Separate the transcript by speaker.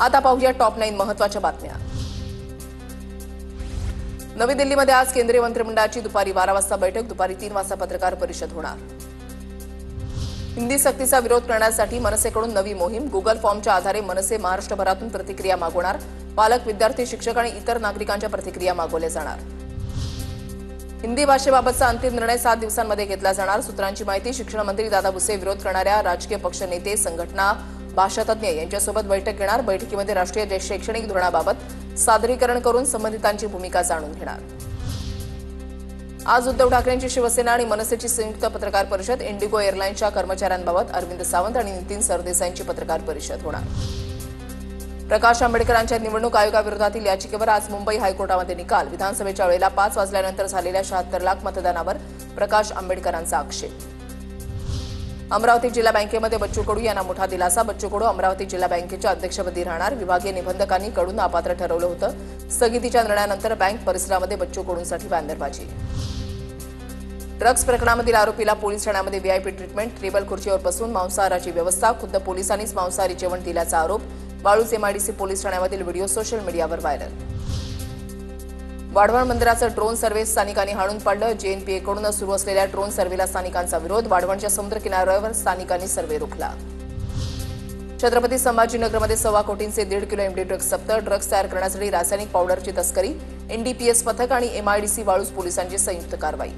Speaker 1: आता पाहूया टॉप 9 महत्त्वाच्या बातम्या। नवी दिल्लीमध्ये आज केंद्रीय मंत्रिमंडळाची दुपारी 12 वाजता बैठक, दुपारी 3 वाजता पत्रकार परिषद होणार। हिंदी सक्तीचा विरोध करण्यासाठी मनसेकडून नवी मोहीम, गुगल फॉर्मच्या आधारे मनसे महाराष्ट्रभरातून प्रतिक्रिया मागवणार। पालक, विद्यार्थी, शिक्षक आणि इतर नागरिकांच्या प्रतिक्रिया मागवल्या जाणार। हिंदी भाषेबाबतचा अंतिम निर्णय 7 दिवसांमध्ये घेतला जाणार। सूत्रांची माहिती, शिक्षण मंत्री दादा भुसे विरोध करणाऱ्या राजकीय पक्ष नेते, संघटना, भाषातज्ञ यांच्यासोबत बैठक घेणार। बैठकीमध्ये राष्ट्रीय शैक्षणिक धोरणाबाबत सादरीकरण करून संबंधितांची भूमिका जाणून घेणार। आज उद्धव ठाकरेंची शिवसेना आणि मनसेची संयुक्त पत्रकार परिषद, इंडिगो एअरलाईन्सच्या कर्मचाऱ्यांबाबत अरविंद सावंत आणि नितीन सरदेसाईंची पत्रकार परिषद होणार। प्रकाश आंबेडकरांच्या निवडणूक आयोगाविरोधातील याचिकेवर आज मुंबई हायकोर्टामध्ये निकाल। विधानसभेच्या वेळेला 5 वाजल्यानंतर झालेल्या 76 लाख मतदानावर प्रकाश आंबेडकरांचा आक्षेप। अमरावती जिल्हा बँकेमध्ये बच्चू कडू यांना मोठा दिलासा। बच्चू कडू अमरावती जिल्हा बँकेच्या अध्यक्षपदी राहणार। विभागीय निबंधकांनी कडूंना अपात्र ठरवलं होतं। स्थगितीच्या निर्णयानंतर बँक परिसरामध्ये बच्चू कडूंसाठी बॅनरबाजी। ड्रग्ज प्रकरणामधील आरोपीला पोलीस ठाण्यामध्ये व्हीआयपी ट्रीटमेंट, टेबल खुर्चीवर बसून मांसाहाराची व्यवस्था, खुद्द पोलिसांनीच मांसाहारी जेवण दिल्याचा आरोप। वाळूज एमआयडीसी पोलीस ठाण्यामधील व्हिडिओ सोशल मीडियावर व्हायरल। वाढवण मंदिराचं ड्रोन सर्व्हे स्थानिकांनी हाणून पाडलं। जेएनपीएकडून सुरू असलेल्या ड्रोन सर्व्हेला स्थानिकांचा विरोध। वाढवणच्या समुद्र किनाऱ्यावर स्थानिकांनी सर्व्हे रोखला। छत्रपती संभाजीनगरमध्ये 1.25 कोटींचे 1.5 किलो एमडी ड्रग्ज जप्त। ड्रग्ज तयार करण्यासाठी रासायनिक पावडरची तस्करी। एनडीपीएस पथक आणि एमआयडीसी वाळूज पोलिसांची संयुक्त कारवाई।